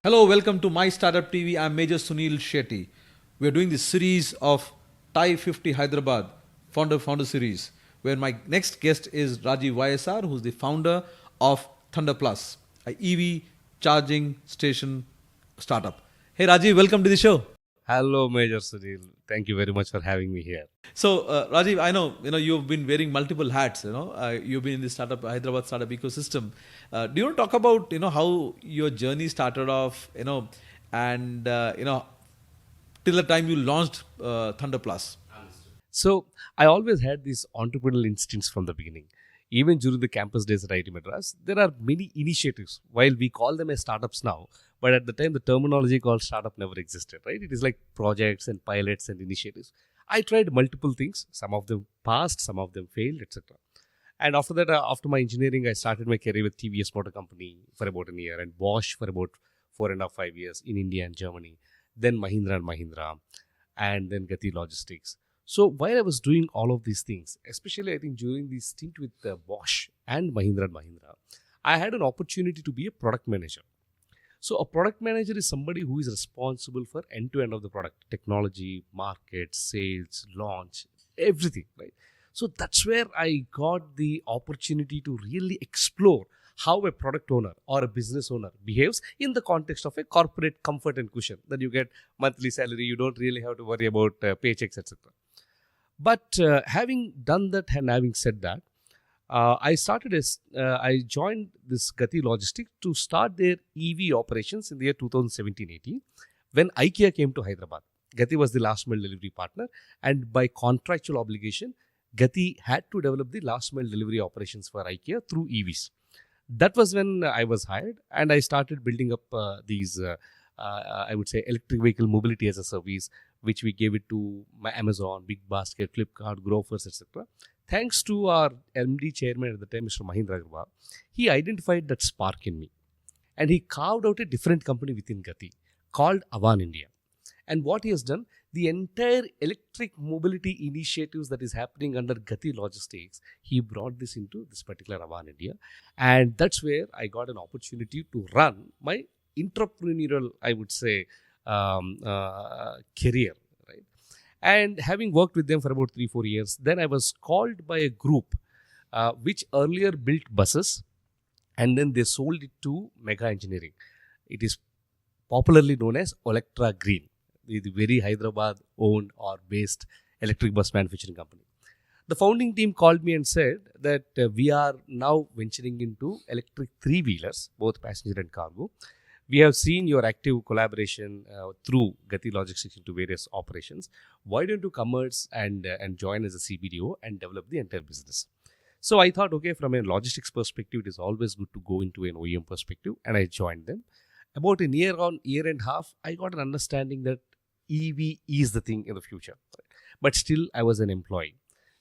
Hello, welcome to My Startup TV. I'm Major Sunil Shetty. We are doing this series of TIE 50 Hyderabad founder series, where my next guest is Rajeev YSR, who's the founder of Thunderplus, a EV charging station startup. Hey Rajeev, welcome to the show. Hello, Major Sunil. Thank you very much for having me here. So Rajeev, I know you've been wearing multiple hats. You've been in the Hyderabad startup ecosystem. Do you want to talk about how your journey started off? And till the time you launched Thunderplus. So, I always had these entrepreneurial instincts from the beginning. Even during the campus days at IIT Madras, there are many initiatives. While we call them as startups now, but at the time the terminology called startup never existed, right? It is like projects and pilots and initiatives. I tried multiple things. Some of them passed, some of them failed, etc. And after that, after my engineering, I started my career with TVS Motor Company for about a year and Bosch for about 4.5 years in India and Germany. Then Mahindra, and then Gati Logistics. So while I was doing all of these things, especially I think during the stint with Bosch and Mahindra, I had an opportunity to be a product manager. So a product manager is somebody who is responsible for end-to-end of the product, technology, market, sales, launch, everything, right? So that's where I got the opportunity to really explore how a product owner or a business owner behaves in the context of a corporate comfort and cushion that you get monthly salary, you don't really have to worry about paychecks, etc. But having done that and having said that, I joined this Gati Logistics to start their EV operations in the year 2017-18 when IKEA came to Hyderabad. Gati was the last mile delivery partner, and by contractual obligation, Gati had to develop the last mile delivery operations for IKEA through EVs. That was when I was hired, and I started building up these electric vehicle mobility as a service, which we gave it to Amazon, Big Basket, Flipkart, Grofers, etc. Thanks to our MD chairman at the time, Mr. Mahindra, he identified that spark in me. And he carved out a different company within Gati called Avan India. And what he has done, the entire electric mobility initiatives that is happening under Gati Logistics, he brought this into this particular Avan India. And that's where I got an opportunity to run my entrepreneurial, I would say, career, right? And having worked with them for about 3-4 years, then I was called by a group which earlier built buses, and then they sold it to Mega Engineering. It is popularly known as Electra Green, the very Hyderabad owned or based electric bus manufacturing company. The founding team called me and said that we are now venturing into electric three-wheelers, both passenger and cargo. We have seen your active collaboration through Gati Logistics into various operations. Why don't you come and join as a CBDO and develop the entire business? So I thought, okay, from a logistics perspective, it is always good to go into an OEM perspective, and I joined them. About a year and a half, I got an understanding that EV is the thing in the future. But still, I was an employee.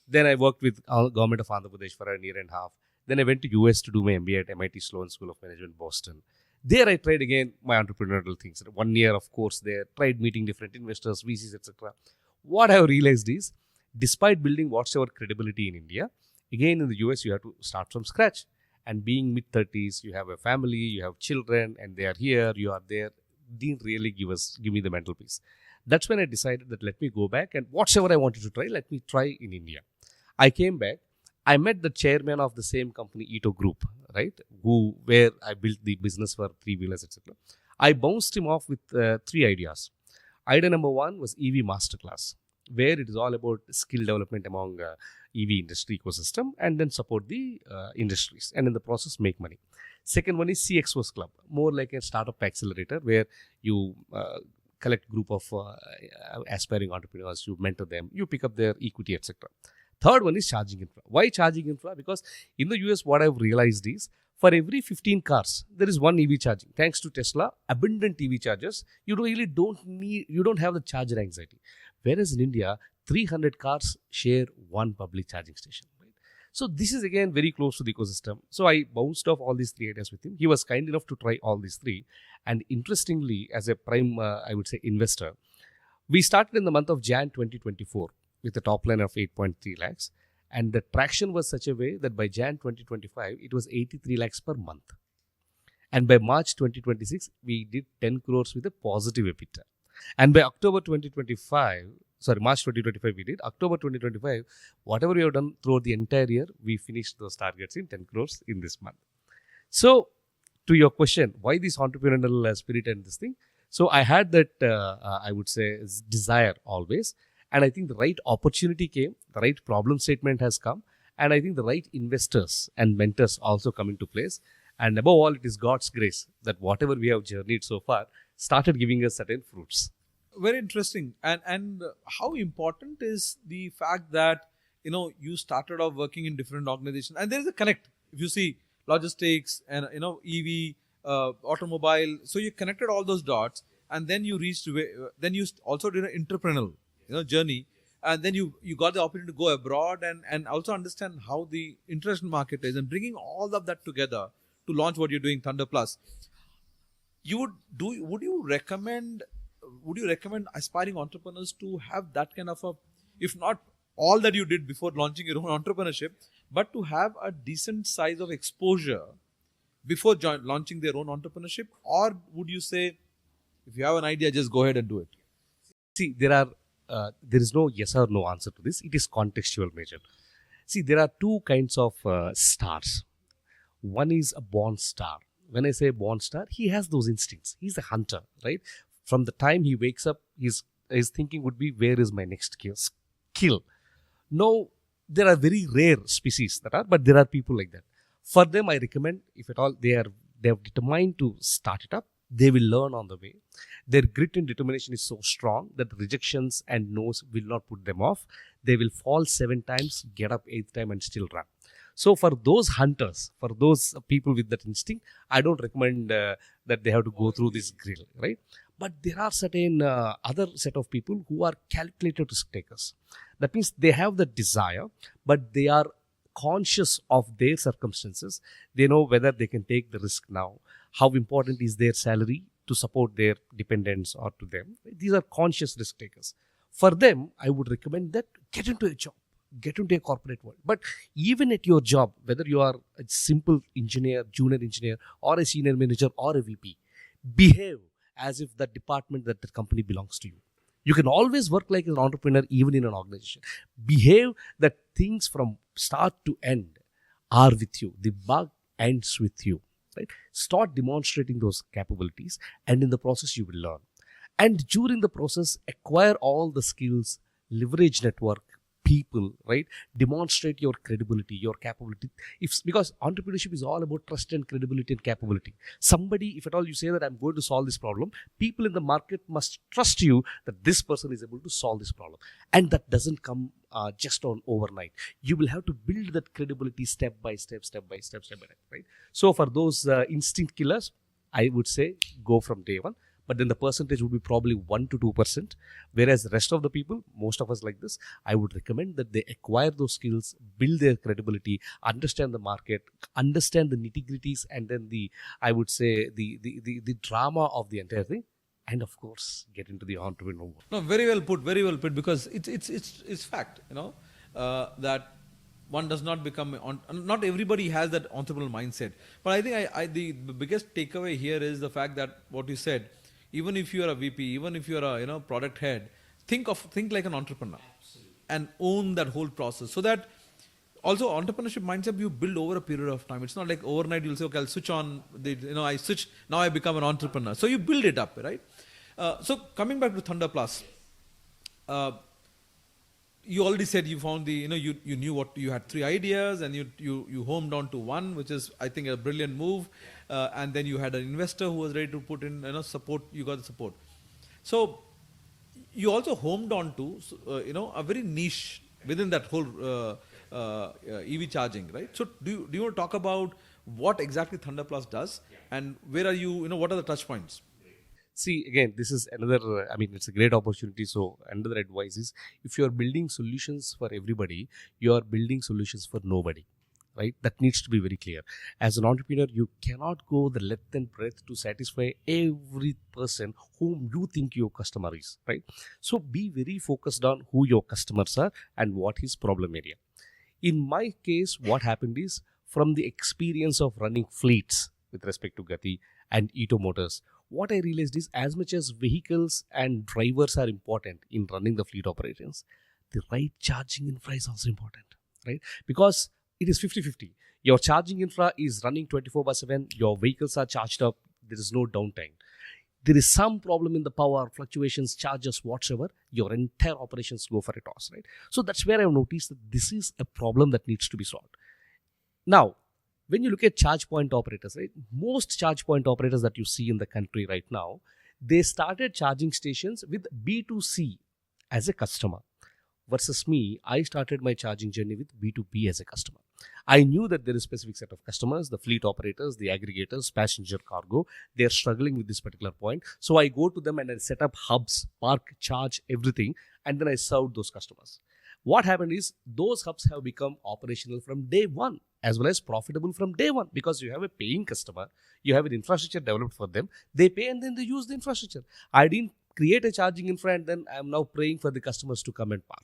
Then I worked with government of Andhra Pradesh for a year and a half. Then I went to US to do my MBA at MIT Sloan School of Management, Boston. There I tried again my entrepreneurial things. 1 year of course there, tried meeting different investors, VCs, etc. What I have realized is, despite building whatsoever credibility in India, again in the US you have to start from scratch. And being mid-30s, you have a family, you have children, and they are here, you are there, didn't really give me the mental peace. That's when I decided that let me go back and whatsoever I wanted to try, let me try in India. I came back. I met the chairman of the same company, Ito Group, right? Where I built the business for three-wheelers, etc. I bounced him off with 3 ideas. Idea number 1 was EV Masterclass, where it is all about skill development among EV industry ecosystem and then support the industries and in the process make money. Second one is CXOs Club, more like a startup accelerator where you collect group of aspiring entrepreneurs, you mentor them, you pick up their equity, etc. Third one is charging infra. Why charging infra? Because in the US, what I've realized is for every 15 cars, there is one EV charging. Thanks to Tesla, abundant EV chargers, you don't have the charger anxiety. Whereas in India, 300 cars share one public charging station. Right? So this is again very close to the ecosystem. So I bounced off all these 3 ideas with him. He was kind enough to try all these 3. And interestingly, as a prime, investor, we started in the month of Jan 2024. With a top line of 8.3 lakhs. And the traction was such a way that by Jan 2025, it was 83 lakhs per month. And by March 2026, we did 10 crores with a positive EBITDA. And by March 2025 we did. October 2025, whatever we have done throughout the entire year, we finished those targets in 10 crores in this month. So, to your question, why this entrepreneurial spirit and this thing? So, I had that, I would say, desire always. And I think the right opportunity came, the right problem statement has come, and I think the right investors and mentors also come into place. And above all, it is God's grace that whatever we have journeyed so far started giving us certain fruits. Very interesting. And how important is the fact that, you started off working in different organizations, and there is a connect. If you see logistics and, EV, automobile, so you connected all those dots, and then you reached, then you also did an entrepreneurial, journey. And then you got the opportunity to go abroad and also understand how the international market is, and bringing all of that together to launch what you're doing, Thunderplus. Would you recommend aspiring entrepreneurs to have that kind of a, if not all that you did before launching your own entrepreneurship, but to have a decent size of exposure before launching their own entrepreneurship? Or would you say, if you have an idea, just go ahead and do it? See, there is no yes or no answer to this. It is contextual measure. See, there are two kinds of stars. One is a born star. When I say born star, he has those instincts. He's a hunter, right? From the time he wakes up, his thinking would be, where is my next kill? Now, there are very rare species that are, but there are people like that. For them, I recommend, if at all they have determined to start it up, they will learn on the way. Their grit and determination is so strong that rejections and no's will not put them off. They will fall 7 times, get up 8th time and still run. So for those hunters, for those people with that instinct, I don't recommend that they have to go through this grill, right? But there are certain other set of people who are calculated risk takers. That means they have the desire, but they are conscious of their circumstances. They know whether they can take the risk now, how important is their salary to support their dependents or to them. These are conscious risk takers. For them, I would recommend that get into a job, get into a corporate world. But even at your job, whether you are a simple engineer, junior engineer, or a senior manager or a VP, behave as if that department, that the company belongs to you. You can always work like an entrepreneur even in an organization. Behave that things from start to end are with you. The bug ends with you. Right? Start demonstrating those capabilities, and in the process you will learn. And during the process, acquire all the skills, leverage network, people, right? Demonstrate your credibility, your capability. Because entrepreneurship is all about trust and credibility and capability. Somebody, if at all you say that I'm going to solve this problem, people in the market must trust you that this person is able to solve this problem. And that doesn't come just on overnight. You will have to build that credibility step by step, right? So for those instinct killers, I would say go from day one. But then the percentage would be probably 1 to 2%. Whereas the rest of the people, most of us like this, I would recommend that they acquire those skills, build their credibility, understand the market, understand the nitty-gritties, and then the drama of the entire thing. And of course, get into the entrepreneurial world. No, very well put, because it's fact, that one does not become, not everybody has that entrepreneurial mindset. But I think the biggest takeaway here is the fact that what you said, even if you are a VP, even if you are a product head, think like an entrepreneur. Absolutely. And own that whole process. So that also entrepreneurship mindset you build over a period of time. It's not like overnight you'll say, okay, I'll switch on, I switch, now I become an entrepreneur. So you build it up, right? So coming back to Thunderplus, you already said you found you knew what you had 3 ideas, and you homed on to one, which is I think a brilliant move, and then you had an investor who was ready to put in support. You got the support. So you also homed on to a very niche within that whole EV charging, right? So do you want to talk about what exactly Thunderplus does, and where are you? What are the touch points? See, again, this is another, it's a great opportunity. So another advice is, if you are building solutions for everybody, you are building solutions for nobody, right? That needs to be very clear. As an entrepreneur, you cannot go the length and breadth to satisfy every person whom you think your customer is, right? So be very focused on who your customers are and what his problem area. In my case, what happened is, from the experience of running fleets, with respect to Gati and Ito Motors. What I realized is, as much as vehicles and drivers are important in running the fleet operations, the right charging infra is also important, right? Because it is 50-50. Your charging infra is running 24/7, your vehicles are charged up, there is no downtime. There is some problem in the power, fluctuations, charges, whatsoever, your entire operations go for a toss, right? So that's where I've noticed that this is a problem that needs to be solved. Now, when you look at charge point operators, right, most charge point operators that you see in the country right now, they started charging stations with B2C as a customer. Versus me, I started my charging journey with B2B as a customer. I knew that there is a specific set of customers, the fleet operators, the aggregators, passenger cargo. They are struggling with this particular point. So I go to them and I set up hubs, park, charge, everything, and then I serve those customers. What happened is those hubs have become operational from day one, as well as profitable from day one, because you have a paying customer, you have an infrastructure developed for them, they pay and then they use the infrastructure. I didn't create a charging infra and then I'm now praying for the customers to come and park.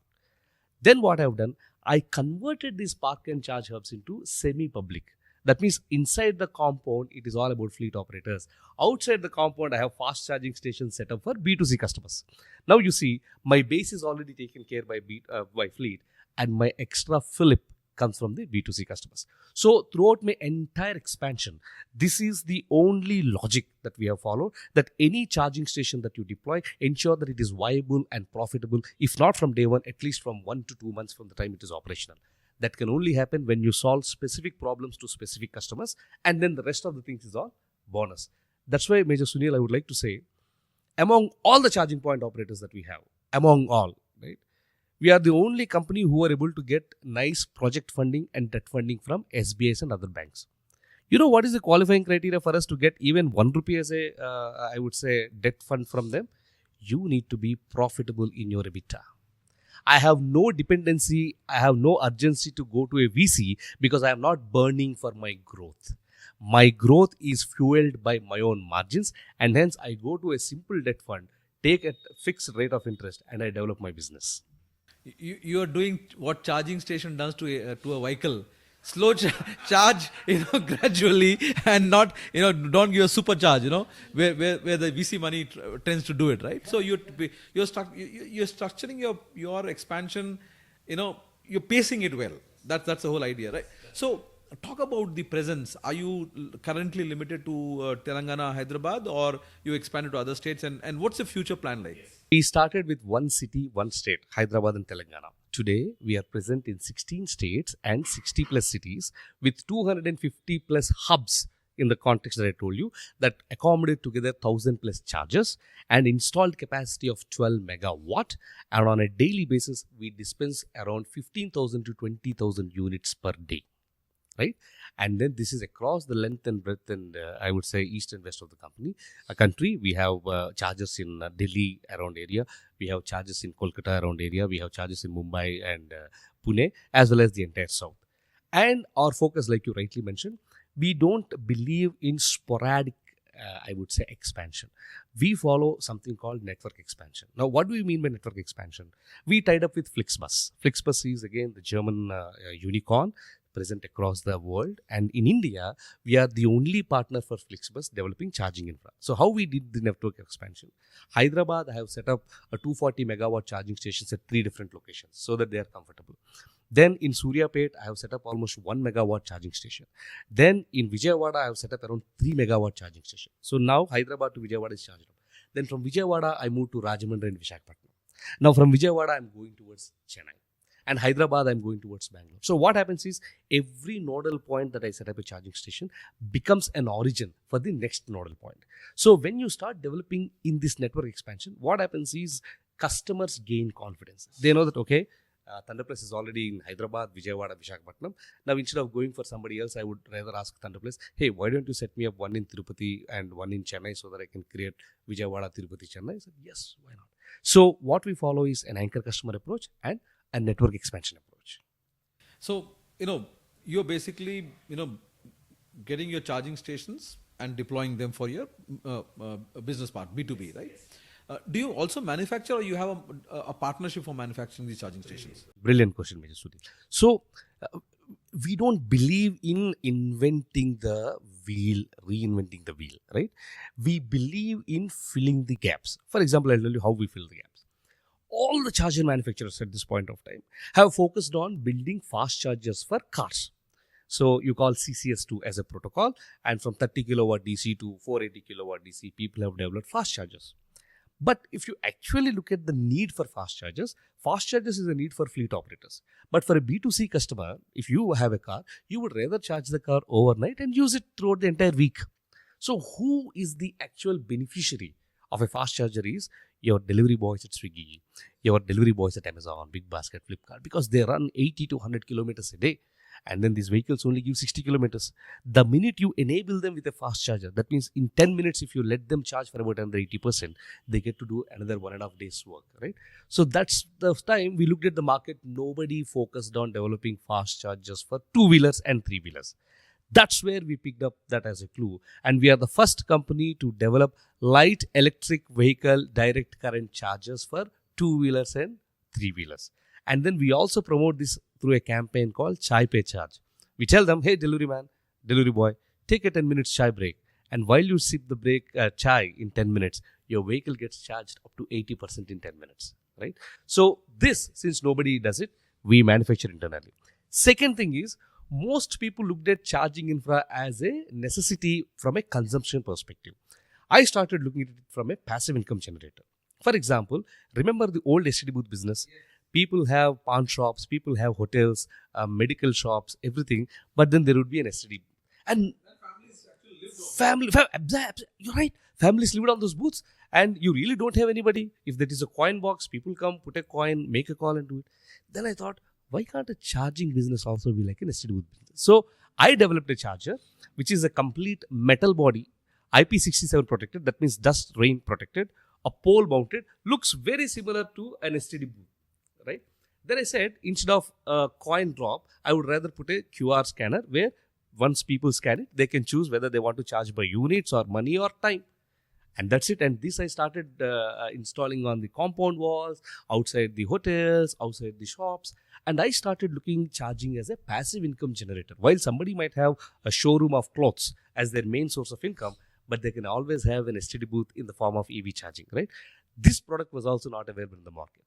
Then what I've done, I converted these park and charge hubs into semi-public. That means inside the compound, it is all about fleet operators. Outside the compound, I have fast charging stations set up for B2C customers. Now you see, my base is already taken care by fleet, and my extra fillip comes from the B2C customers. So throughout my entire expansion, this is the only logic that we have followed, that any charging station that you deploy, ensure that it is viable and profitable, if not from day one, at least from 1 to 2 months from the time it is operational. That can only happen when you solve specific problems to specific customers, and then the rest of the things is all bonus. That's why, Major Sunil, I would like to say, among all the charging point operators that we have, among all, right, we are the only company who are able to get nice project funding and debt funding from SBIs and other banks. You know what is the qualifying criteria for us to get even 1 rupee as a, I would say, debt fund from them? You need to be profitable in your EBITDA. I have no dependency, I have no urgency to go to a VC because I am not burning for my growth. My growth is fueled by my own margins, and hence I go to a simple debt fund, take a fixed rate of interest, and I develop my business. You are doing what charging station does to a vehicle. Slow charge, gradually, and not, don't give a super charge, where the VC money tends to do it, right? So you're structuring your expansion, you're pacing it well. That's the whole idea, right? So talk about the presence. Are you currently limited to Telangana, Hyderabad, or you expanded to other states? And what's the future plan like? We started with one city, one state, Hyderabad and Telangana. Today, we are present in 16 states and 60 plus cities with 250 plus hubs in the context that I told you, that accommodate together 1000 plus chargers and installed capacity of 12 megawatt. And on a daily basis, we dispense around 15,000 to 20,000 units per day. Right? And then this is across the length and breadth and I would say east and west of the country. We have chargers in Delhi around area. We have chargers in Kolkata around area. We have chargers in Mumbai and Pune, as well as the entire south. And our focus, like you rightly mentioned, we don't believe in sporadic, I would say, expansion. We follow something called network expansion. Now, what do we mean by network expansion? We tied up with Flixbus. Flixbus is again the German unicorn, present across the world, and in India we are the only partner for Flixbus developing charging infra. So how we did the network expansion? Hyderabad, I have set up a 240 megawatt charging stations at 3 different locations so that they are comfortable. Then in Suryapet, I have set up almost 1 megawatt charging station. Then in Vijayawada, I have set up around 3 megawatt charging station. So now Hyderabad to Vijayawada is charged up. Then from Vijayawada, I moved to Rajahmundry and Visakhapatnam. Now from Vijayawada, I am going towards Chennai. And Hyderabad, I'm going towards Bangalore. So what happens is, every nodal point that I set up a charging station becomes an origin for the next nodal point. So when you start developing in this network expansion, what happens is customers gain confidence. They know that, okay, Thunderplus is already in Hyderabad, Vijayawada, Visakhapatnam. Now, instead of going for somebody else, I would rather ask Thunderplus, hey, why don't you set me up one in Tirupati and one in Chennai so that I can create Vijayawada, Tirupati, Chennai? I said, yes, why not? So what we follow is an anchor customer approach and a network expansion approach. So, you're basically, getting your charging stations and deploying them for your business part, B2B, right? Do you also manufacture, or you have a partnership for manufacturing these charging stations? Brilliant question, Major Sudhi. So, we don't believe in inventing the wheel, reinventing the wheel, right? We believe in filling the gaps. For example, I'll tell you how we fill the gaps. All the charger manufacturers at this point of time have focused on building fast chargers for cars. So you call CCS2 as a protocol, and from 30 kilowatt DC to 480 kilowatt DC, people have developed fast chargers. But if you actually look at the need for fast chargers is a need for fleet operators. But for a B2C customer, if you have a car, you would rather charge the car overnight and use it throughout the entire week. So who is the actual beneficiary of a fast charger is your delivery boys at Swiggy, your delivery boys at Amazon, Big Basket, Flipkart, because they run 80 to 100 kilometers a day. And then these vehicles only give 60 kilometers. The minute you enable them with a fast charger, that means in 10 minutes, if you let them charge for about another 80%, they get to do another 1.5 days work, right? So that's the time we looked at the market. Nobody focused on developing fast chargers for two-wheelers and three-wheelers. That's where we picked up that as a clue. And we are the first company to develop light electric vehicle direct current chargers for two-wheelers and three-wheelers. And then we also promote this through a campaign called Chai Pe Charge. We tell them, hey, delivery man, delivery boy, take a 10 minutes chai break. And while you sip the chai in 10 minutes, your vehicle gets charged up to 80% in 10 minutes, right? So this, since nobody does it, we manufacture internally. Second thing is, most people looked at charging infra as a necessity from a consumption perspective. I started looking at it from a passive income generator. For example, remember the old STD booth business? People have pawn shops, people have hotels, medical shops, everything. But then there would be an STD. And you're right. Families lived on those booths. And you really don't have anybody. If that is a coin box, people come, put a coin, make a call and do it. Then I thought, why can't a charging business also be like an STD booth business? So I developed a charger, which is a complete metal body, IP67 protected. That means dust, rain protected. A pole mounted. Looks very similar to an STD booth. Right? Then I said, instead of a coin drop, I would rather put a QR scanner where once people scan it, they can choose whether they want to charge by units or money or time. And that's it. And this I started installing on the compound walls, outside the hotels, outside the shops. And I started looking charging as a passive income generator. While somebody might have a showroom of clothes as their main source of income, but they can always have an STD booth in the form of EV charging, right? This product was also not available in the market.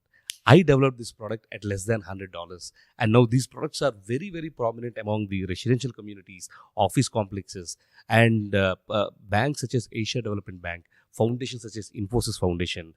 I developed this product at less than $100. And now these products are very, very prominent among the residential communities, office complexes, and banks such as Asia Development Bank, foundations such as Infosys Foundation,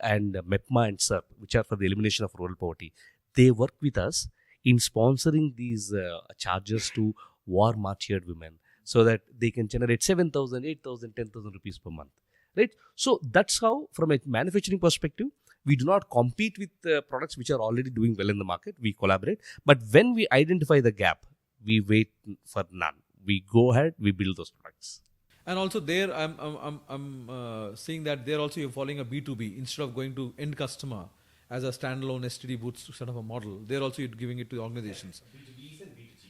and MEPMA and SERP, which are for the elimination of rural poverty. They work with us in sponsoring these chargers to war-martyred women so that they can generate 7,000, 8,000, 10,000 rupees per month. Right? So that's how, from a manufacturing perspective, we do not compete with products which are already doing well in the market. We collaborate. But when we identify the gap, we wait for none. We go ahead, we build those products. And also there, I'm seeing that there also you're following a B2B instead of going to end customer as a standalone STD booth sort of a model. There also you're giving it to organizations.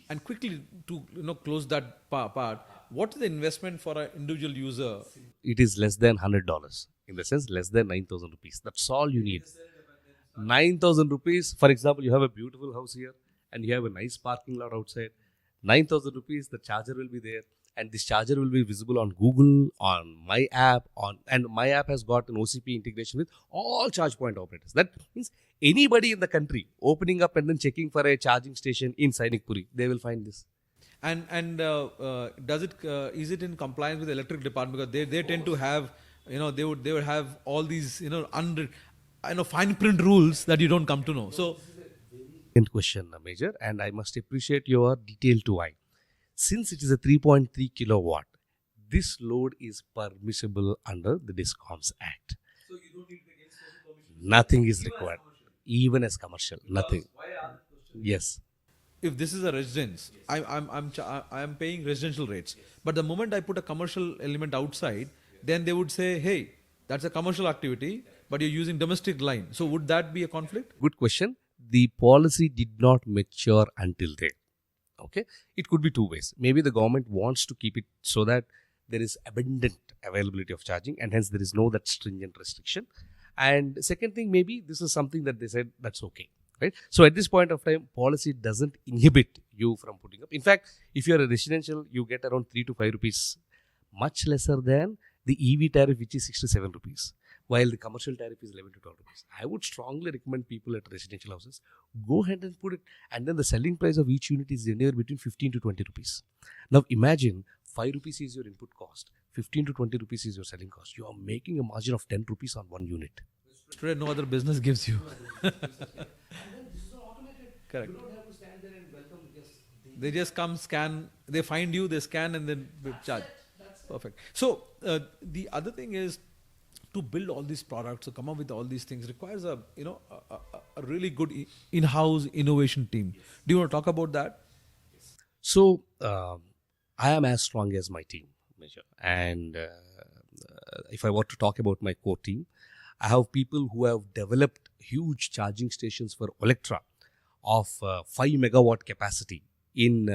And quickly to close that part, what is the investment for an individual user? It is less than $100. In the sense, less than 9,000 rupees. That's all you need. 9,000 rupees. For example, you have a beautiful house here and you have a nice parking lot outside. 9,000 rupees, the charger will be there. And this charger will be visible on Google, on my app, and my app has got an OCP integration with all charge point operators. That means anybody in the country opening up and then checking for a charging station in Sainikpuri, they will find this. And does it is it in compliance with the electric department? Because they tend to have they would have all these fine print rules that you don't come to know. So, question, Major, and I must appreciate your detail to eye. Since it is a 3.3 kilowatt, this load is permissible under the Discoms Act. So you don't need the permission. Nothing is required, even as commercial. Nothing. Yes. If this is a residence, I'm paying residential rates. But the moment I put a commercial element outside, then they would say, hey, that's a commercial activity, but you're using domestic line. So would that be a conflict? Good question. The policy did not mature until then. Okay. It could be two ways. Maybe the government wants to keep it so that there is abundant availability of charging and hence there is no that stringent restriction. And second thing, maybe this is something that they said that's okay. right? So at this point of time, policy doesn't inhibit you from putting up. In fact, if you're a residential, you get around 3 to 5 rupees, much lesser than the EV tariff, which is 67 rupees, while the commercial tariff is 11 to 12 rupees. I would strongly recommend people at residential houses, go ahead and put it, and then the selling price of each unit is anywhere between 15 to 20 rupees. Now imagine 5 rupees is your input cost, 15 to 20 rupees is your selling cost. You are making a margin of 10 rupees on one unit. Today, no other business gives you. Correct. You don't have to stand there and welcome guests. They just come, scan, they find you, they scan, and then charge. Perfect. So the other thing is, to build all these products, to come up with all these things, requires a really good in-house innovation team. Do you want to talk about that? So I am as strong as my team, Major. And if I were to talk about my core team, I have people who have developed huge charging stations for Electra of 5 megawatt capacity in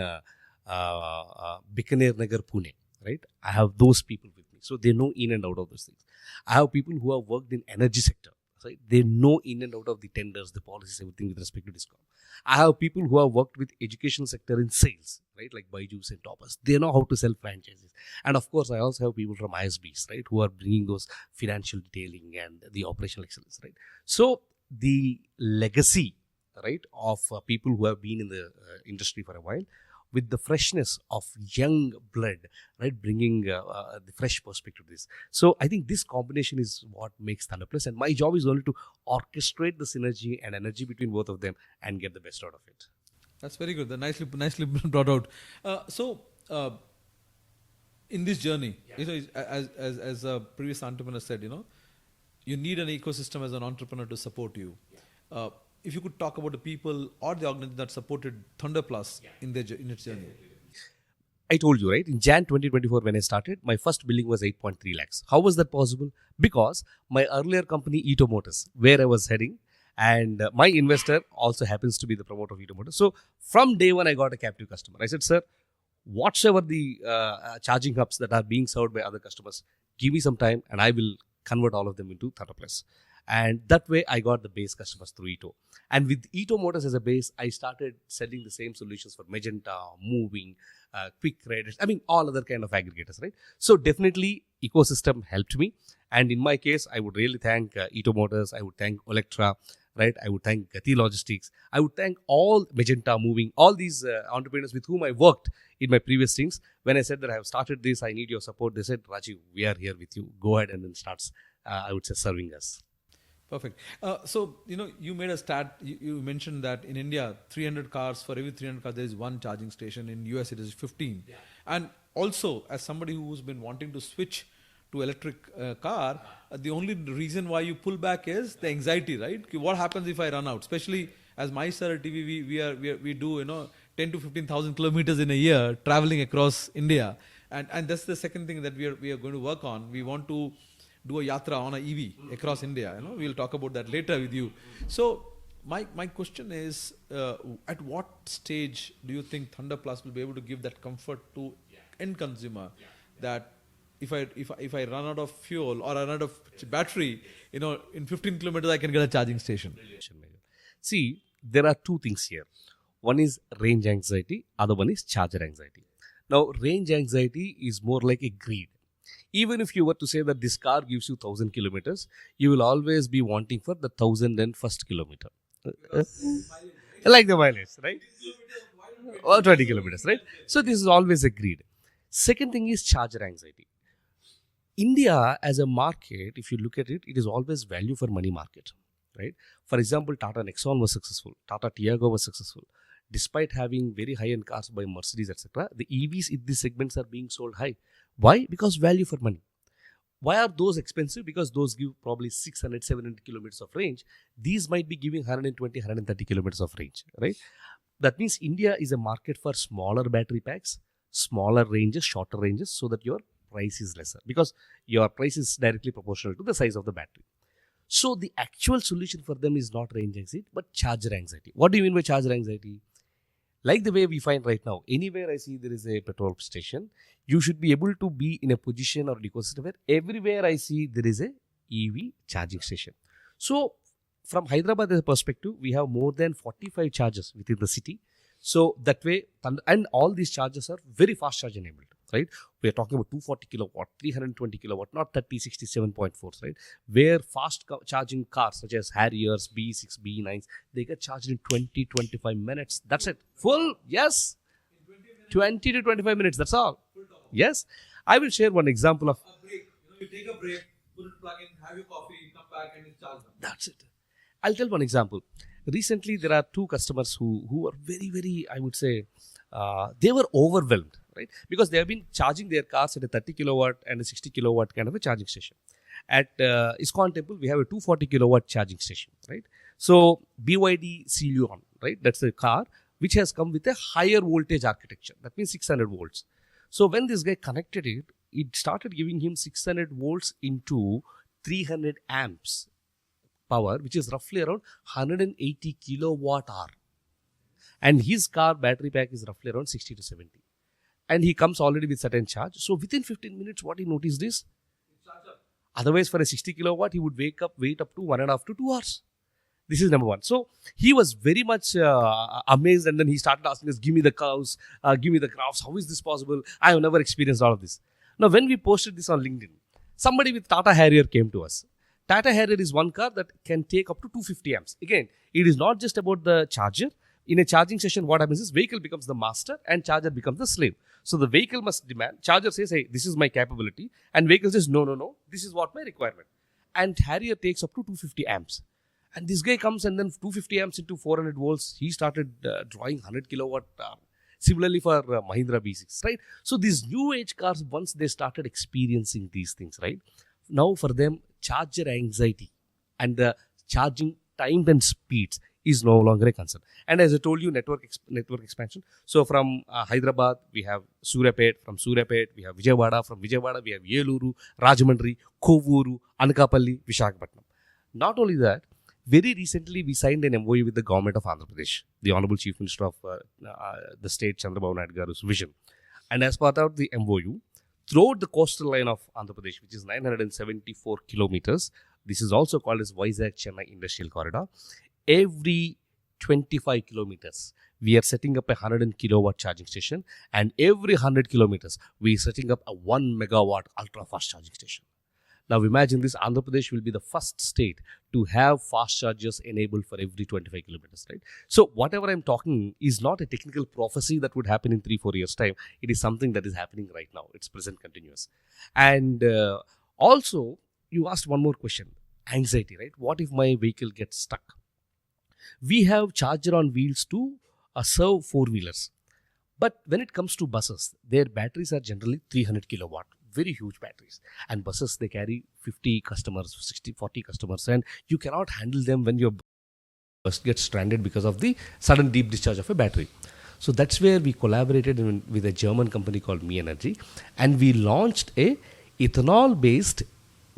Bikaner Nagar, Pune. Right? I have those people with me. So they know in and out of those things. I have people who have worked in energy sector. Right? They know in and out of the tenders, the policies, everything with respect to discount. I have people who have worked with education sector in sales, right? Like Byju's and Toppers. They know how to sell franchises. And of course, I also have people from ISBs, right? Who are bringing those financial detailing and the operational excellence, right? So the legacy, right, of people who have been in the industry for a while, with the freshness of young blood, right, bringing the fresh perspective to this. So I think this combination is what makes Thunderplus, and my job is only to orchestrate the synergy and energy between both of them and get the best out of it. That's very good. Nicely brought out. In this journey, as a previous entrepreneur said, you need an ecosystem as an entrepreneur to support you. If you could talk about the people or the organization that supported Thunderplus in its journey. I told you, right? In Jan 2024, when I started, my first billing was 8.3 lakhs. How was that possible? Because my earlier company, Ito Motors, where I was heading, and my investor also happens to be the promoter of Ito Motors. So from day one, I got a captive customer. I said, sir, whatsoever the charging hubs that are being served by other customers, give me some time and I will convert all of them into Thunderplus. And that way, I got the base customers through Ito. And with Ito Motors as a base, I started selling the same solutions for Magenta, Moving, Quick Credits, all other kind of aggregators, right? So definitely, ecosystem helped me. And in my case, I would really thank Ito Motors. I would thank Electra, right? I would thank Gati Logistics. I would thank all Magenta, Moving, all these entrepreneurs with whom I worked in my previous things. When I said that I have started this, I need your support. They said, Rajeev, we are here with you. Go ahead and then starts, I would say, serving us. Perfect. So, you made a stat, you mentioned that in India, 300 cars, for every 300 cars, there is one charging station. In US, it is 15. Yeah. And also, as somebody who's been wanting to switch to electric car, the only reason why you pull back is the anxiety, right? What happens if I run out? Especially as MyStartupTV, we do, 10 to 15,000 kilometers in a year traveling across India. And that's the second thing that we are going to work on. We want to do a yatra on a EV across India. We'll talk about that later with you. So my question is, at what stage do you think Thunderplus will be able to give that comfort to end consumer that if I run out of fuel or run out of battery, in 15 kilometers I can get a charging station? See, there are two things here. One is range anxiety, other one is charger anxiety. Now, range anxiety is more like a greed. Even if you were to say that this car gives you 1,000 kilometers, you will always be wanting for the 1,001st kilometer. Like the mileage, right? Or 20 kilometers, right? So this is always a greed. Second thing is charger anxiety. India as a market, if you look at it, it is always value for money market, right? For example, Tata Nexon was successful. Tata Tiago was successful. Despite having very high-end cars by Mercedes, etc., the EVs in these segments are being sold high. Why? Because value for money. Why are those expensive? Because those give probably 600, 700 kilometers of range. These might be giving 120, 130 kilometers of range, right? That means India is a market for smaller battery packs, smaller ranges, shorter ranges, so that your price is lesser. Because your price is directly proportional to the size of the battery. So the actual solution for them is not range anxiety, but charger anxiety. What do you mean by charger anxiety? Like the way we find right now, anywhere I see there is a petrol station, you should be able to be in a position or an ecosystem where everywhere I see there is a EV charging station. So from Hyderabad as a perspective, we have more than 45 chargers within the city. So that way, and all these chargers are very fast charge enabled, right? We are talking about 240 kilowatt, 320 kilowatt, not 30, 67.4, right? Where fast charging cars such as Harriers, B6, B9s, they get charged in 20, 25 minutes. That's it. Full, yes. 20 to 25 minutes, that's all. Yes. I will share one example of... A break. You take a break, put it plug in, have your coffee, come back and it's charged. That's it. I'll tell one example. Recently, there are two customers who are very, I would say, they were overwhelmed, right? Because they have been charging their cars at a 30 kilowatt and a 60 kilowatt kind of a charging station. At ISKCON Temple, we have a 240 kilowatt charging station, right? So, BYD Celeon, right? That's the car which has come with a higher voltage architecture. That means 600 volts. So, when this guy connected it, it started giving him 600 volts into 300 amps power, which is roughly around 180 kilowatt hour. And his car battery pack is roughly around 60 to 70. And he comes already with certain charge. So within 15 minutes, what he noticed is, otherwise for a 60 kilowatt, he would wait up to 1.5 to 2 hours. This is number one. So he was very much amazed, and then he started asking us, give me the curves, give me the graphs. How is this possible? I have never experienced all of this. Now, when we posted this on LinkedIn, somebody with Tata Harrier came to us. Tata Harrier is one car that can take up to 250 amps. Again, it is not just about the charger. In a charging session, what happens is vehicle becomes the master and charger becomes the slave. So the vehicle must demand. Charger says, hey, this is my capability. And vehicle says, no, this is what my requirement. And Harrier takes up to 250 amps. And this guy comes and then 250 amps into 400 volts. He started drawing 100 kilowatt. Similarly for Mahindra B6, right? So these new age cars, once they started experiencing these things, right? Now for them, charger anxiety and the charging time and speeds is no longer a concern. And as I told you, network expansion. So from Hyderabad, we have Suryapet. From Suryapet, we have Vijayawada. From Vijayawada, we have Yeluru, Rajahmundry, Kovvuru, Anakapalli, Visakhapatnam. Not only that, very recently, we signed an MOU with the government of Andhra Pradesh, the Honorable Chief Minister of the state, Chandrababu Naidu Garu's vision. And as part of the MOU, throughout the coastal line of Andhra Pradesh, which is 974 kilometers, this is also called as Vizag-Chennai Industrial Corridor, every 25 kilometers, we are setting up a 100 kilowatt charging station, and every 100 kilometers, we are setting up a 1 megawatt ultra-fast charging station. Now imagine this, Andhra Pradesh will be the first state to have fast chargers enabled for every 25 kilometers, right? So whatever I'm talking is not a technical prophecy that would happen in 3-4 years time. It is something that is happening right now. It's present continuous. And also, you asked one more question, anxiety, right? What if my vehicle gets stuck? We have charger on wheels to serve four-wheelers. But when it comes to buses, their batteries are generally 300 kilowatt. Very huge batteries, and buses, they carry 50 customers, 60, 40 customers, and you cannot handle them when your bus gets stranded because of the sudden deep discharge of a battery. So that's where we collaborated with a German company called Me Energy, and we launched a ethanol based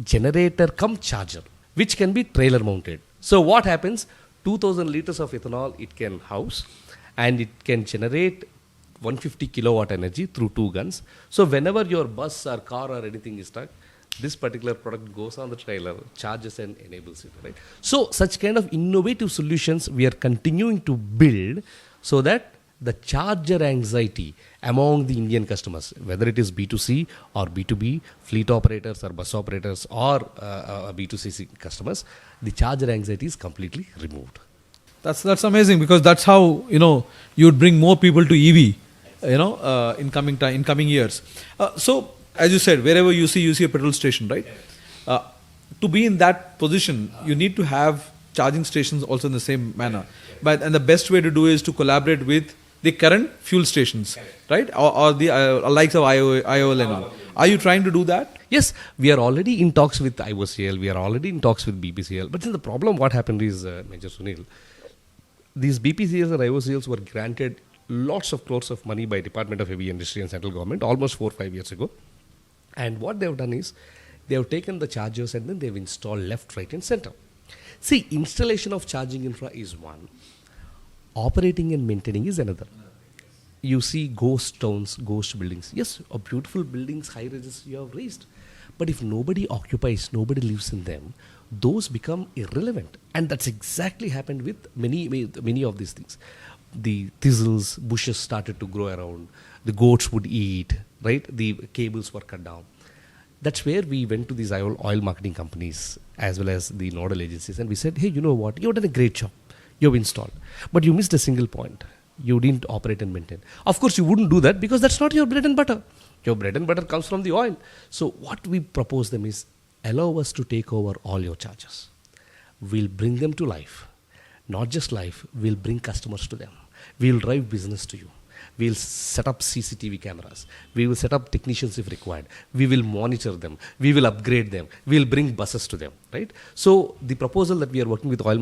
generator cum charger, which can be trailer mounted. So what happens, 2000 liters of ethanol it can house, and it can generate 150 kilowatt energy through 2 guns. So whenever your bus or car or anything is stuck, this particular product goes on the trailer, charges and enables it, right? So such kind of innovative solutions we are continuing to build so that the charger anxiety among the Indian customers, whether it is B2C or B2B, fleet operators or bus operators or B2C customers, the charger anxiety is completely removed. That's amazing, because that's how you'd bring more people to EV. In coming years. So, as you said, wherever you see a petrol station, right? To be in that position, you need to have charging stations also in the same manner. And the best way to do is to collaborate with the current fuel stations, right? Or the likes of IOL and all. Are you trying to do that? Yes, we are already in talks with IOCL. We are already in talks with BPCL. But then the problem, what happened is, Major Sunil, these BPCLs and IOCLs were granted lots of crores of money by Department of Heavy Industry and central government almost 4-5 years ago. And what they have done is, they have taken the chargers and then they have installed left, right and center. See, installation of charging infra is one. Operating and maintaining is another. You see ghost towns, ghost buildings. Yes, beautiful buildings, high rises you have raised. But if nobody occupies, nobody lives in them, those become irrelevant. And that's exactly happened with many of these things. The thistles, bushes started to grow around, the goats would eat, right? The cables were cut down. That's where we went to these oil marketing companies as well as the nodal agencies, and we said, hey, you know what? You've done a great job. You've installed. But you missed a single point. You didn't operate and maintain. Of course, you wouldn't do that because that's not your bread and butter. Your bread and butter comes from the oil. So what we propose them is, allow us to take over all your charges. We'll bring them to life. Not just life, we'll bring customers to them. We'll drive business to you. We'll set up CCTV cameras. We will set up technicians if required. We will monitor them. We will upgrade them. We'll bring buses to them, right? So the proposal that we are working with oil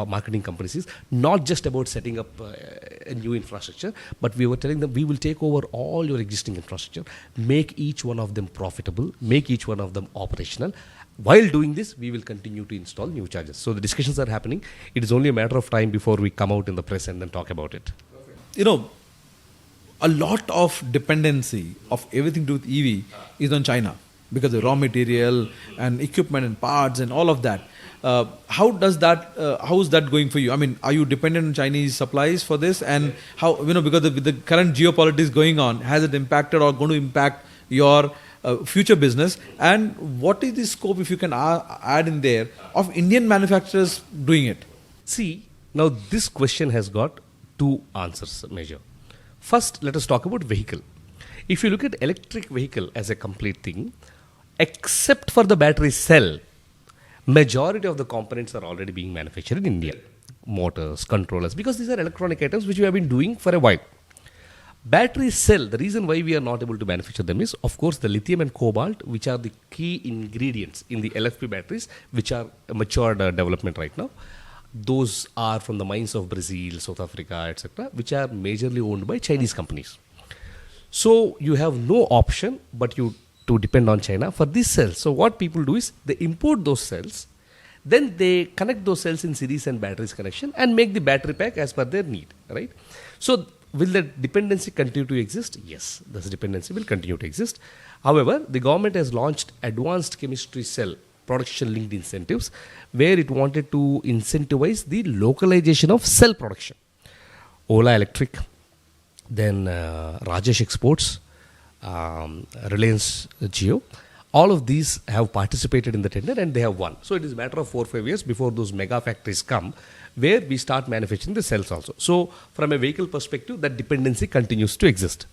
marketing companies is not just about setting up a new infrastructure, but we were telling them we will take over all your existing infrastructure, make each one of them profitable, make each one of them operational. While doing this, we will continue to install new chargers. So the discussions are happening. It is only a matter of time before we come out in the press and then talk about it. You know, a lot of dependency of everything to do with EV is on China because of raw material and equipment and parts and all of that. How is that going for you? I mean, are you dependent on Chinese supplies for this? And how, because with the current geopolitics going on, has it impacted or going to impact your future business? And what is the scope, if you can add in there, of Indian manufacturers doing it? See, now this question has got two answers, Major. First, let us talk about vehicle. If you look at electric vehicle as a complete thing, except for the battery cell, majority of the components are already being manufactured in India. Motors, controllers, because these are electronic items which we have been doing for a while. Battery cell, the reason why we are not able to manufacture them is, of course, the lithium and cobalt, which are the key ingredients in the LFP batteries, which are a matured development right now. Those are from the mines of Brazil, South Africa, etc., which are majorly owned by Chinese companies. So you have no option but to depend on China for these cells. So what people do is they import those cells, then they connect those cells in series and batteries connection and make the battery pack as per their need, right? So will that dependency continue to exist? Yes, this dependency will continue to exist. However, the government has launched advanced chemistry cell production linked incentives where it wanted to incentivize the localization of cell production. Ola Electric, then Rajesh Exports, Reliance Jio, all of these have participated in the tender and they have won. So it is a matter of 4 or 5 years before those mega factories come where we start manufacturing the cells also. So from a vehicle perspective, that dependency continues to exist.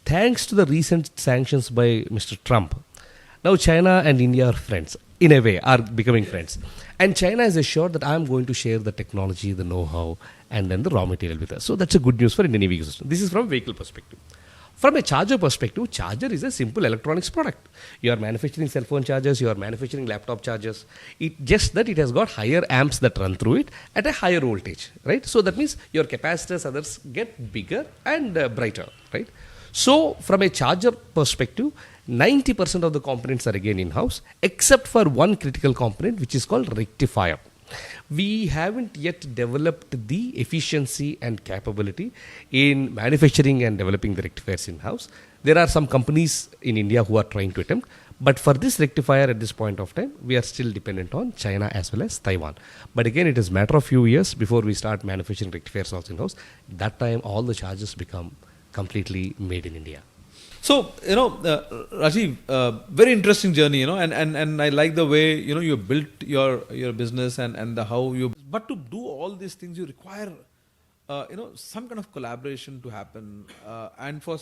Thanks to the recent sanctions by Mr. Trump, now China and India are friends. In a way, are becoming friends. And China is assured that I am going to share the technology, the know-how, and then the raw material with us. So that's a good news for Indian EV ecosystem. This is from a vehicle perspective. From a charger perspective, charger is a simple electronics product. You are manufacturing cell phone chargers, you are manufacturing laptop chargers. Just that it has got higher amps that run through it at a higher voltage, right? So that means your capacitors, others get bigger and brighter, right? So from a charger perspective, 90% of the components are again in-house, except for one critical component, which is called rectifier. We haven't yet developed the efficiency and capability in manufacturing and developing the rectifiers in-house. There are some companies in India who are trying to attempt, but for this rectifier at this point of time, we are still dependent on China as well as Taiwan. But again, it is a matter of few years before we start manufacturing rectifiers also in-house. That time, all the charges become completely made in India. So, Rajeev, very interesting journey, and I like the way, you built your business and the how you, but to do all these things, you require, some kind of collaboration to happen. And for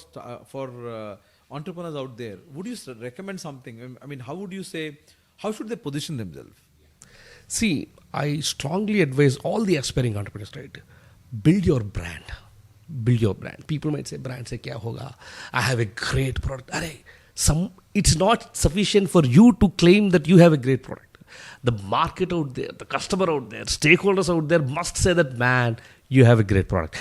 entrepreneurs out there, would you recommend something? I mean, how would you say, how should they position themselves? See, I strongly advise all the aspiring entrepreneurs, right? Build your brand. Build your brand. People might say, brand se kya hoga? I have a great product. It's not sufficient for you to claim that you have a great product. The market out there, the customer out there, stakeholders out there must say that, man, you have a great product.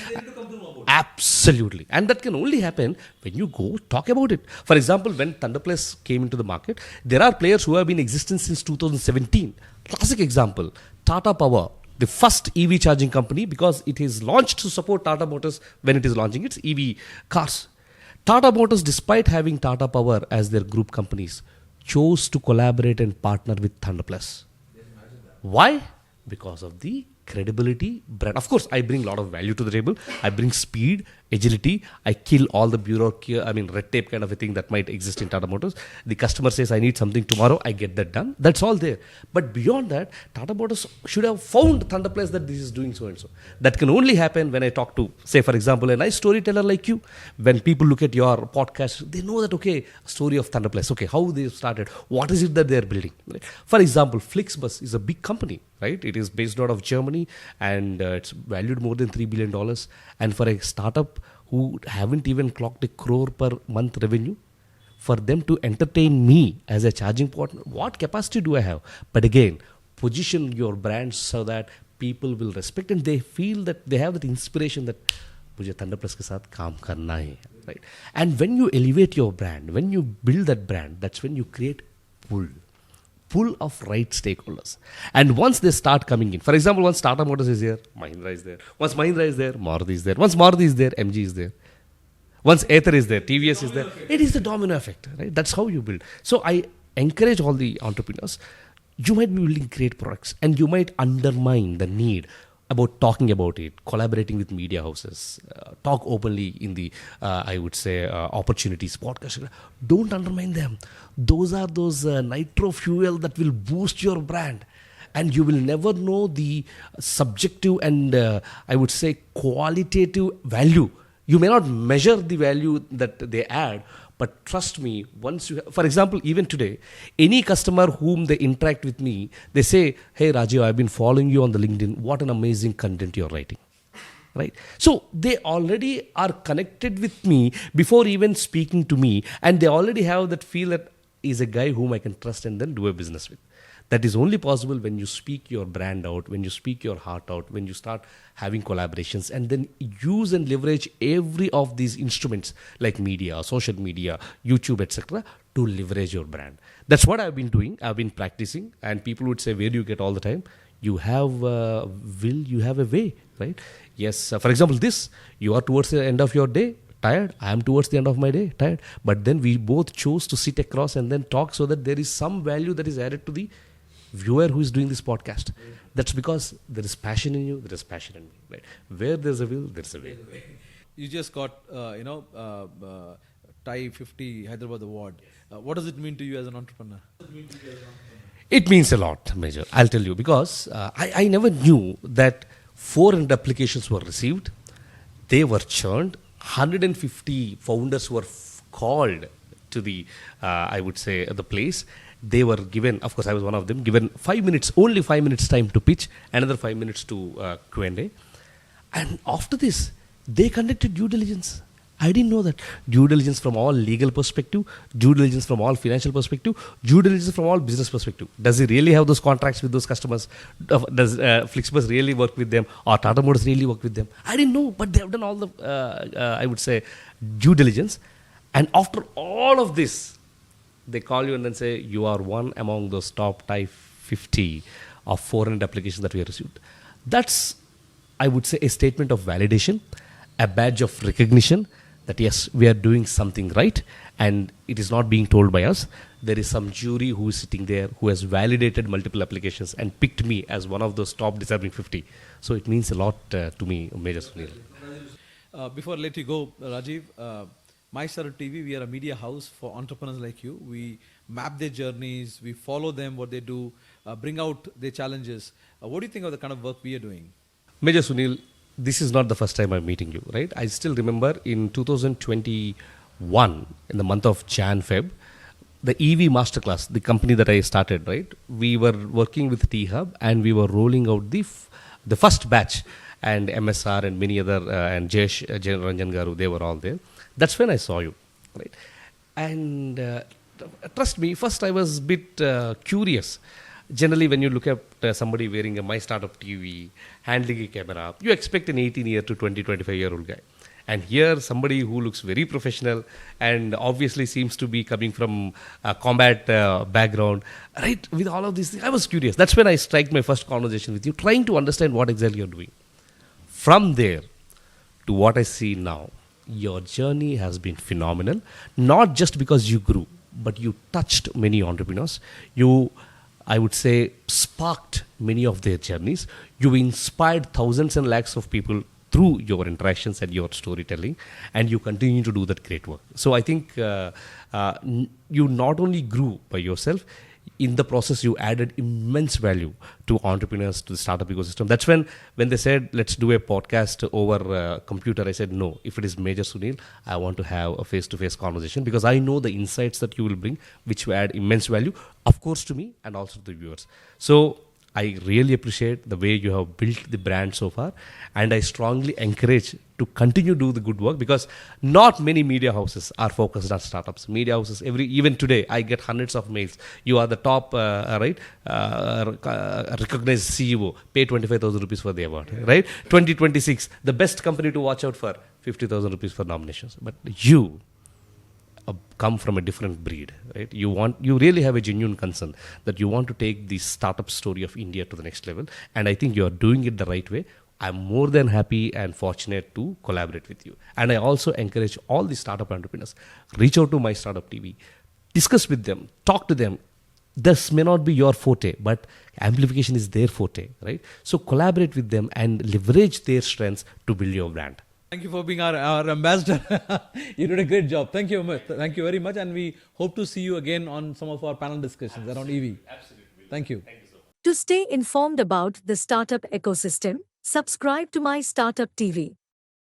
Absolutely. And that can only happen when you go talk about it. For example, when Thunderplus came into the market, there are players who have been in existence since 2017. Classic example, Tata Power, the first EV charging company, because it is launched to support Tata Motors when it is launching its EV cars. Tata Motors, despite having Tata Power as their group companies, chose to collaborate and partner with Thunderplus. Why? Because of the credibility, brand. Of course, I bring a lot of value to the table. I bring speed, agility. I kill all the bureaucracy, red tape kind of a thing that might exist in Tata Motors. The customer says, I need something tomorrow. I get that done. That's all there. But beyond that, Tata Motors should have found Thunderplus that this is doing so and so. That can only happen when I talk to, say, for example, a nice storyteller like you. When people look at your podcast, they know that, okay, a story of Thunderplus, okay, how they started, what is it that they're building. Right? For example, Flixbus is a big company, right? It is based out of Germany, and it's valued more than $3 billion. And for a startup who haven't even clocked a crore per month revenue, for them to entertain me as a charging partner, what capacity do I have? But again, position your brand so that people will respect and they feel that they have that inspiration that मुझे Thunderplus के साथ काम करना है, right? And when you elevate your brand, when you build that brand, that's when you create pull of right stakeholders. And once they start coming in, for example, once Tata Motors is there, Mahindra is there. Once Mahindra is there, Maruti is there. Once Maruti is there, MG is there. Once Ather is there, TVS is there. It is the domino effect, right? That's how you build. So I encourage all the entrepreneurs. You might be building great products and you might undermine the need about talking about it, collaborating with media houses, talk openly in the, I would say, opportunities, podcast. Don't undermine them. Those are those nitro fuel that will boost your brand. And you will never know the subjective and, I would say, qualitative value. You may not measure the value that they add, but trust me, once you, for example, even today, any customer whom they interact with me, they say, hey Rajeev, I've been following you on the LinkedIn. What an amazing content you're writing. Right? So they already are connected with me before even speaking to me. And they already have that feel that he's a guy whom I can trust and then do a business with. That is only possible when you speak your brand out, when you speak your heart out, when you start having collaborations and then use and leverage every of these instruments like media, social media, YouTube, etc. to leverage your brand. That's what I've been doing. I've been practicing and people would say, where do you get all the time? You have will, you have a way, right? Yes, for example, this, you are towards the end of your day, tired. I am towards the end of my day, tired. But then we both chose to sit across and then talk so that there is some value that is added to the viewer who is doing this podcast. That's because there is passion in you, there is passion in me. Right? Where there's a will, there's a way. You just got, TIE 50 Hyderabad award. What does it mean to you as an entrepreneur? It means a lot, Major. I'll tell you, because I never knew that 400 applications were received. They were churned. 150 founders were called to the, I would say, the place. They were given, of course I was one of them, given 5 minutes, only 5 minutes time to pitch, another 5 minutes to Q&A. And after this, they conducted due diligence. I didn't know that. Due diligence from all legal perspective, due diligence from all financial perspective, due diligence from all business perspective. Does he really have those contracts with those customers? Does Flixbus really work with them? Or Tata Motors really work with them? I didn't know, but they have done all the, I would say, due diligence. And after all of this, they call you and then say, you are one among those top Type 50 of 400 applications that we have received. That's, I would say, a statement of validation, a badge of recognition that yes, we are doing something right and it is not being told by us. There is some jury who is sitting there who has validated multiple applications and picked me as one of those top deserving 50. So it means a lot to me, Major Sunil. Before I let you go, Rajeev, MyStartupTV, we are a media house for entrepreneurs like you. We map their journeys, we follow them, what they do, bring out their challenges. What do you think of the kind of work we are doing? Major Sunil, this is not the first time I'm meeting you, right? I still remember in 2021, in the month of Jan-Feb, the EV Masterclass, the company that I started, right? We were working with T-Hub and we were rolling out the first batch, and MSR and many other, and Jesh, Ranjan Garu, they were all there. That's when I saw you, right? And trust me, first I was a bit curious. Generally, when you look at somebody wearing a MyStartupTV, handling a camera, you expect an 18-year to 20, 25-year-old guy. And here, somebody who looks very professional and obviously seems to be coming from a combat background, right? With all of these things, I was curious. That's when I struck my first conversation with you, trying to understand what exactly you're doing. From there to what I see now, your journey has been phenomenal, not just because you grew, but you touched many entrepreneurs. You I would say, sparked many of their journeys. You inspired thousands and lakhs of people through your interactions and your storytelling, and you continue to do that great work. So I think you not only grew by yourself, in the process you added immense value to entrepreneurs, to the startup ecosystem. That's when they said, let's do a podcast over computer, I said, no, if it is Major Sunil, I want to have a face-to-face conversation, because I know the insights that you will bring, which will add immense value, of course, to me and also to the viewers. So I really appreciate the way you have built the brand so far, and I strongly encourage to continue to do the good work, because not many media houses are focused on startups. Media houses, even today, I get hundreds of mails. You are the top, recognized CEO. Pay 25,000 rupees for the award, right? 2026, the best company to watch out for, 50,000 rupees for nominations. But you come from a different breed, right? You really have a genuine concern that you want to take the startup story of India to the next level, and I think you are doing it the right way. I'm more than happy and fortunate to collaborate with you. And I also encourage all the startup entrepreneurs, reach out to MyStartupTV, discuss with them, talk to them. This may not be your forte, but amplification is their forte, right? So collaborate with them and leverage their strengths to build your brand. Thank you for being our ambassador. You did a great job. Thank you very much. And we hope to see you again on some of our panel discussions around EV. Absolutely. Thank you. Thank you so much. To stay informed about the startup ecosystem, subscribe to My Startup TV.